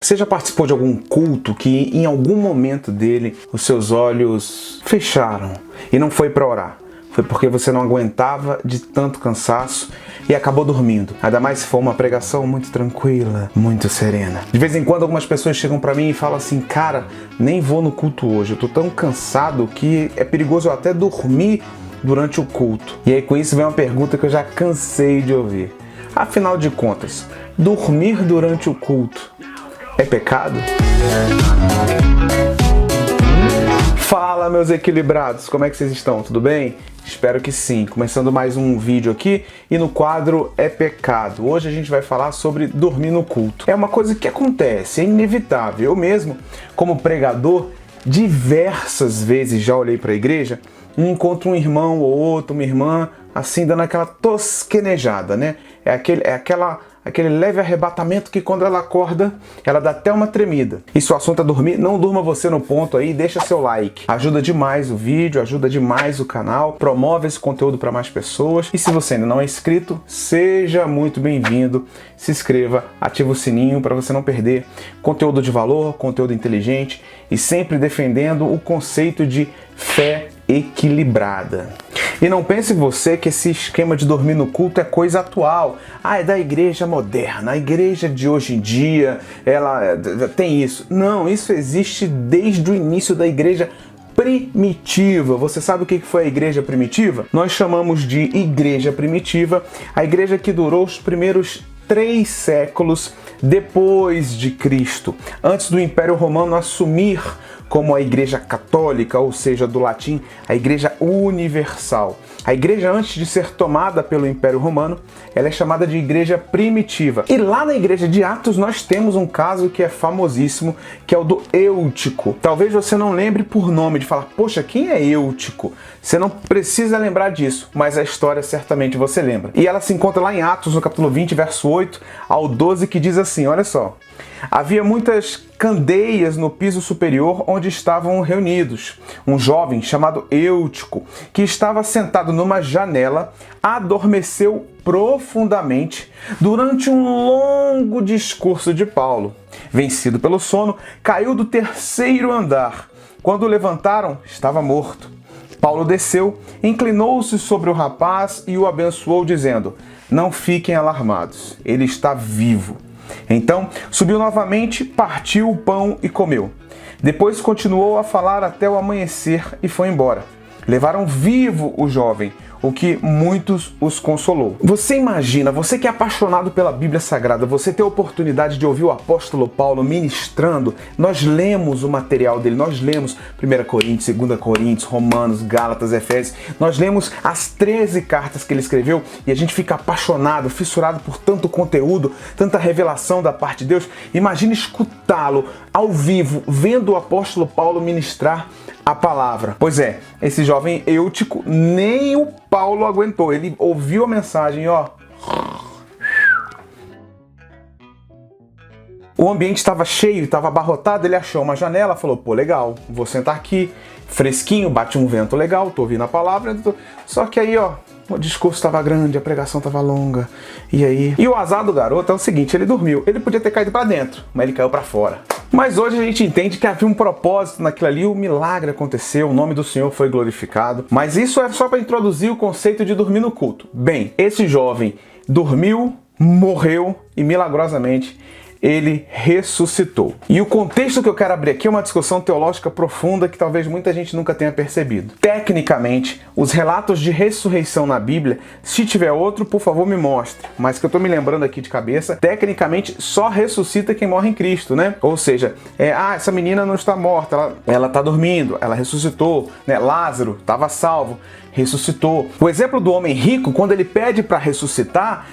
Você já participou de algum culto que em algum momento dele os seus olhos fecharam e não foi para orar? Foi porque você não aguentava de tanto cansaço e acabou dormindo. Ainda mais se for uma pregação muito tranquila, muito serena. De vez em quando algumas pessoas chegam para mim e falam assim: cara, nem vou no culto hoje, eu tô tão cansado que é perigoso eu até dormir durante o culto. E aí com isso vem uma pergunta que eu já cansei de ouvir. Afinal de contas, dormir durante o culto é pecado? Fala, meus equilibrados, como é que vocês estão? Tudo bem? Espero que sim. Começando mais um vídeo aqui e no quadro É Pecado. Hoje a gente vai falar sobre dormir no culto. É uma coisa que acontece, é inevitável. Eu mesmo, como pregador, diversas vezes já olhei para a igreja e encontro um irmão ou outro, uma irmã, assim, dando aquela tosquenejada, né? É aquele leve arrebatamento que quando ela acorda, ela dá até uma tremida. E se o assunto é dormir, não durma você no ponto aí, deixa seu like. Ajuda demais o vídeo, ajuda demais o canal, promove esse conteúdo para mais pessoas. E se você ainda não é inscrito, seja muito bem-vindo. Se inscreva, ativa o sininho para você não perder conteúdo de valor, conteúdo inteligente e sempre defendendo o conceito de fé equilibrada. E não pense você que esse esquema de dormir no culto é coisa atual. É da igreja moderna, a igreja de hoje em dia, ela tem isso. Não, isso existe desde o início da igreja primitiva. Você sabe o que foi a igreja primitiva? Nós chamamos de igreja primitiva a igreja que durou os primeiros 3 séculos depois de Cristo, antes do Império Romano assumir como a Igreja Católica, ou seja, do latim, a Igreja Universal. A igreja, antes de ser tomada pelo Império Romano, ela é chamada de Igreja Primitiva. E lá na Igreja de Atos nós temos um caso que é famosíssimo, que é o do Eutico. Talvez você não lembre por nome de falar, poxa, quem é Eutico? Você não precisa lembrar disso, mas a história certamente você lembra. E ela se encontra lá em Atos, no capítulo 20, verso 8 ao 12, que diz assim, olha só. Havia muitas candeias no piso superior onde estavam reunidos. Um jovem chamado Eutico, que estava sentado numa janela, adormeceu profundamente durante um longo discurso de Paulo. Vencido pelo sono, caiu do 3º andar. Quando o levantaram, estava morto. Paulo desceu, inclinou-se sobre o rapaz e o abençoou, dizendo: não fiquem alarmados, ele está vivo. Então, subiu novamente, partiu o pão e comeu. Depois continuou a falar até o amanhecer e foi embora. Levaram vivo o jovem, o que muitos os consolou. Você imagina, você que é apaixonado pela Bíblia Sagrada, você ter a oportunidade de ouvir o apóstolo Paulo ministrando. Nós lemos o material dele, nós lemos 1 Coríntios, 2 Coríntios, Romanos, Gálatas, Efésios. Nós lemos as 13 cartas que ele escreveu e a gente fica apaixonado, fissurado por tanto conteúdo, tanta revelação da parte de Deus. Imagina escutá-lo ao vivo, vendo o apóstolo Paulo ministrar a palavra. Pois é, esse jovem Eutico, nem o Paulo aguentou. Ele ouviu a mensagem, ó. O ambiente estava cheio, estava abarrotado, ele achou uma janela, falou, pô, legal, vou sentar aqui, fresquinho, bate um vento legal, tô ouvindo a palavra, só que aí, ó, o discurso estava grande, a pregação estava longa, e aí... E o azar do garoto é o seguinte, ele dormiu, ele podia ter caído para dentro, mas ele caiu para fora. Mas hoje a gente entende que havia um propósito naquilo ali, o milagre aconteceu, o nome do Senhor foi glorificado. Mas isso é só para introduzir o conceito de dormir no culto. Bem, esse jovem dormiu, morreu e milagrosamente ele ressuscitou. E o contexto que eu quero abrir aqui é uma discussão teológica profunda que talvez muita gente nunca tenha percebido. Tecnicamente, os relatos de ressurreição na Bíblia, se tiver outro, por favor me mostre. Mas que eu tô me lembrando aqui de cabeça, tecnicamente só ressuscita quem morre em Cristo, né? Ou seja, essa menina não está morta, ela tá dormindo, ela ressuscitou, né? Lázaro estava salvo, ressuscitou. O exemplo do homem rico, quando ele pede para ressuscitar,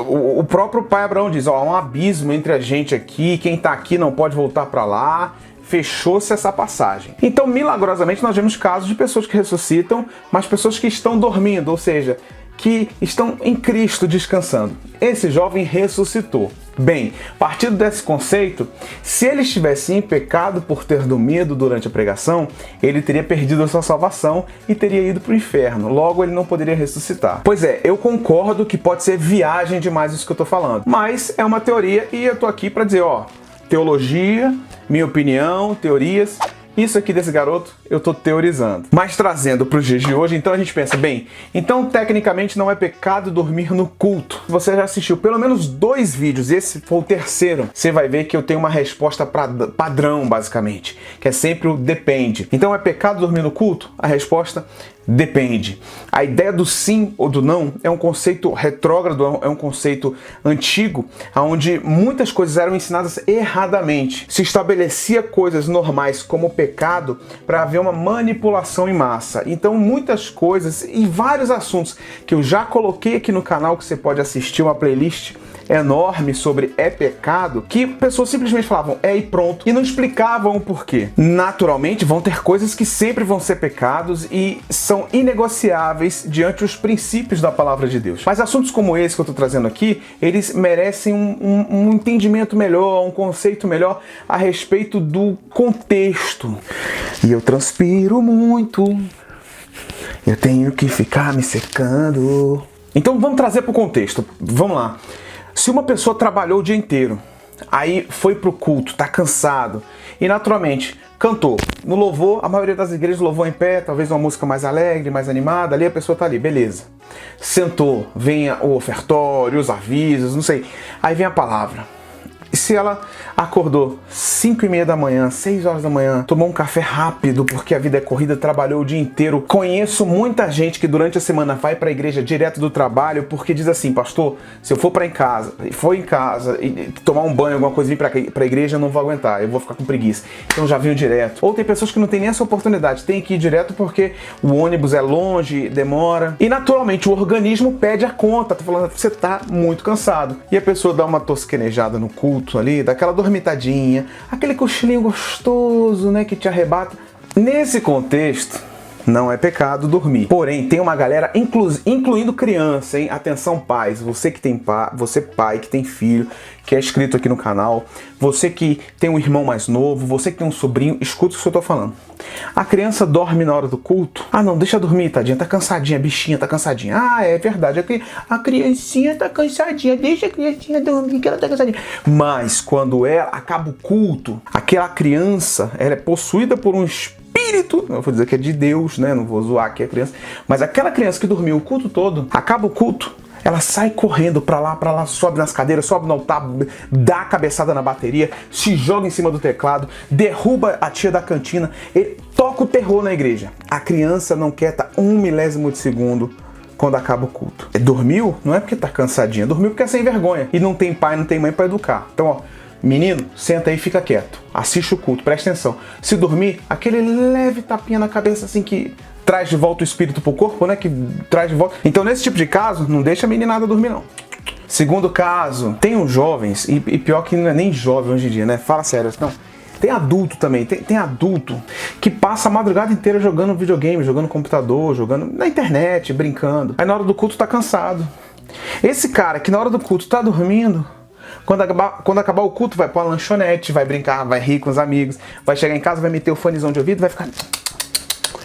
o próprio pai Abraão diz, ó, há um abismo entre a gente aqui, quem está aqui não pode voltar para lá, fechou-se essa passagem. Então, milagrosamente, nós vemos casos de pessoas que ressuscitam, mas pessoas que estão dormindo, ou seja, que estão em Cristo descansando. Esse jovem ressuscitou. Bem, partindo desse conceito, se ele estivesse em pecado por ter dormido durante a pregação, ele teria perdido a sua salvação e teria ido para o inferno. Logo, ele não poderia ressuscitar. Pois é, eu concordo que pode ser viagem demais isso que eu estou falando. Mas é uma teoria e eu estou aqui para dizer, ó, teologia, minha opinião, teorias. Isso aqui desse garoto eu tô teorizando. Mas trazendo para os dias de hoje, então a gente pensa, bem, então tecnicamente não é pecado dormir no culto. Se você já assistiu pelo menos 2 vídeos, esse foi o terceiro, você vai ver que eu tenho uma resposta padrão, basicamente, que é sempre o depende. Então é pecado dormir no culto? A resposta depende. A ideia do sim ou do não é um conceito retrógrado, é um conceito antigo, onde muitas coisas eram ensinadas erradamente. Se estabelecia coisas normais como pecado para haver uma manipulação em massa. Então muitas coisas e vários assuntos que eu já coloquei aqui no canal, que você pode assistir uma playlist enorme sobre é pecado, que pessoas simplesmente falavam é e pronto, e não explicavam o porquê. Naturalmente vão ter coisas que sempre vão ser pecados e são inegociáveis diante dos princípios da palavra de Deus. Mas assuntos como esse que eu estou trazendo aqui, eles merecem um entendimento melhor, um conceito melhor a respeito do contexto. E eu transpiro muito, eu tenho que ficar me secando. Então vamos trazer para o contexto, vamos lá. Se uma pessoa trabalhou o dia inteiro, aí foi pro culto, tá cansado, e naturalmente cantou. No louvor, a maioria das igrejas louvou em pé, talvez uma música mais alegre, mais animada, ali a pessoa tá ali, beleza. Sentou, vem o ofertório, os avisos, não sei. Aí vem a palavra. E se ela acordou 5:30 da manhã, 6 horas da manhã, tomou um café rápido porque a vida é corrida, trabalhou o dia inteiro. Conheço muita gente que durante a semana vai para a igreja direto do trabalho porque diz assim, pastor, se eu for para em casa e tomar um banho, alguma coisa, vir para a igreja, eu não vou aguentar, eu vou ficar com preguiça. Então já venho direto. Ou tem pessoas que não têm nem essa oportunidade, tem que ir direto porque o ônibus é longe, demora. E naturalmente o organismo pede a conta, tá falando, você tá muito cansado. E a pessoa dá uma tosquenejada no culto ali, daquela dormitadinha, aquele cochilinho gostoso, né, que te arrebata. Nesse contexto, não é pecado dormir. Porém, tem uma galera, incluindo criança, hein? Atenção pais, você que tem você pai que tem filho, que é inscrito aqui no canal, você que tem um irmão mais novo, você que tem um sobrinho, escuta o que eu tô falando. A criança dorme na hora do culto. Ah não, deixa dormir, tadinha, tá cansadinha, a bichinha tá cansadinha. Ah, é verdade, a criancinha tá cansadinha, deixa a criancinha dormir que ela tá cansadinha. Mas quando acaba o culto, aquela criança, ela é possuída por um espírito, eu vou dizer que é de Deus, né? Não vou zoar aqui a criança, mas aquela criança que dormiu o culto todo, acaba o culto, ela sai correndo pra lá, sobe nas cadeiras, sobe no altar, dá a cabeçada na bateria, se joga em cima do teclado, derruba a tia da cantina, ele toca o terror na igreja. A criança não quieta 1 milésimo de segundo quando acaba o culto. Dormiu? Não é porque tá cansadinha, dormiu porque é sem vergonha e não tem pai, não tem mãe pra educar. Então, ó, menino, senta aí e fica quieto. Assiste o culto, presta atenção. Se dormir, aquele leve tapinha na cabeça assim que traz de volta o espírito pro corpo, né? Que traz de volta. Então, nesse tipo de caso, não deixa a meninada dormir, não. Segundo caso, tem uns jovens, e pior que não é nem jovem hoje em dia, né? Fala sério, não. Tem adulto também, tem adulto que passa a madrugada inteira jogando videogame, jogando computador, jogando na internet, brincando. Aí na hora do culto tá cansado. Esse cara que na hora do culto tá dormindo, quando acabar o culto vai pra uma lanchonete, vai brincar, vai rir com os amigos, vai chegar em casa, vai meter o fonezão de ouvido, vai ficar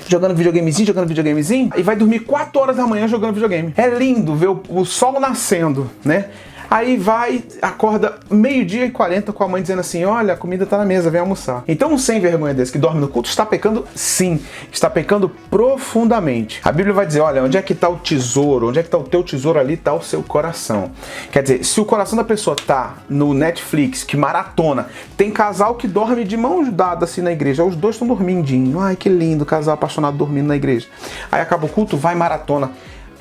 jogando videogamezinho, e vai dormir 4 horas da manhã jogando videogame. É lindo ver o sol nascendo, né? Aí vai, acorda 12:40 com a mãe dizendo assim, olha, a comida tá na mesa, vem almoçar. Então um sem vergonha desse que dorme no culto está pecando sim, está pecando profundamente. A Bíblia vai dizer, olha, onde é que tá o tesouro? Onde é que tá o teu tesouro? Ali tá o seu coração. Quer dizer, se o coração da pessoa tá no Netflix, que maratona, tem casal que dorme de mãos dadas assim na igreja, os dois estão dormindinho, ai que lindo, casal apaixonado dormindo na igreja. Aí acaba o culto, vai maratona.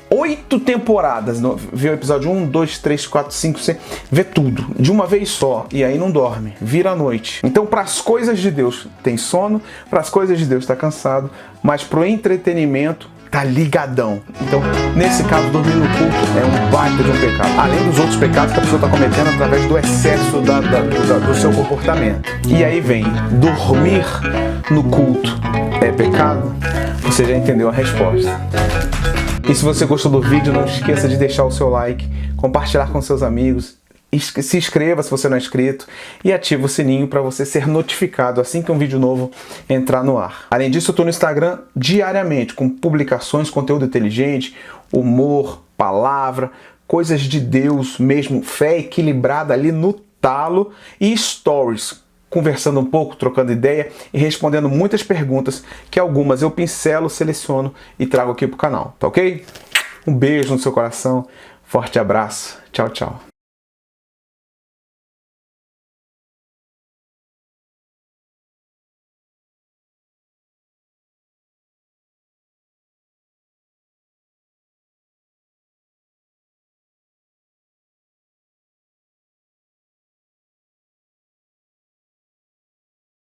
8 temporadas, vê o episódio 1, 2, 3, 4, 5, 6, vê tudo, de uma vez só, e aí não dorme, vira a noite. Então, para as coisas de Deus tem sono, para as coisas de Deus está cansado, mas para o entretenimento tá ligadão. Então, nesse caso, dormir no culto é um baita de um pecado, além dos outros pecados que a pessoa está cometendo através do excesso do seu comportamento. E aí vem, dormir no culto é pecado? Você já entendeu a resposta. E se você gostou do vídeo, não esqueça de deixar o seu like, compartilhar com seus amigos, se inscreva se você não é inscrito e ative o sininho para você ser notificado assim que um vídeo novo entrar no ar. Além disso, eu estou no Instagram diariamente com publicações, conteúdo inteligente, humor, palavra, coisas de Deus mesmo, fé equilibrada ali no postá-lo, e stories, conversando um pouco, trocando ideia e respondendo muitas perguntas, que algumas eu pincelo, seleciono e trago aqui pro canal, tá ok? Um beijo no seu coração, forte abraço, tchau, tchau.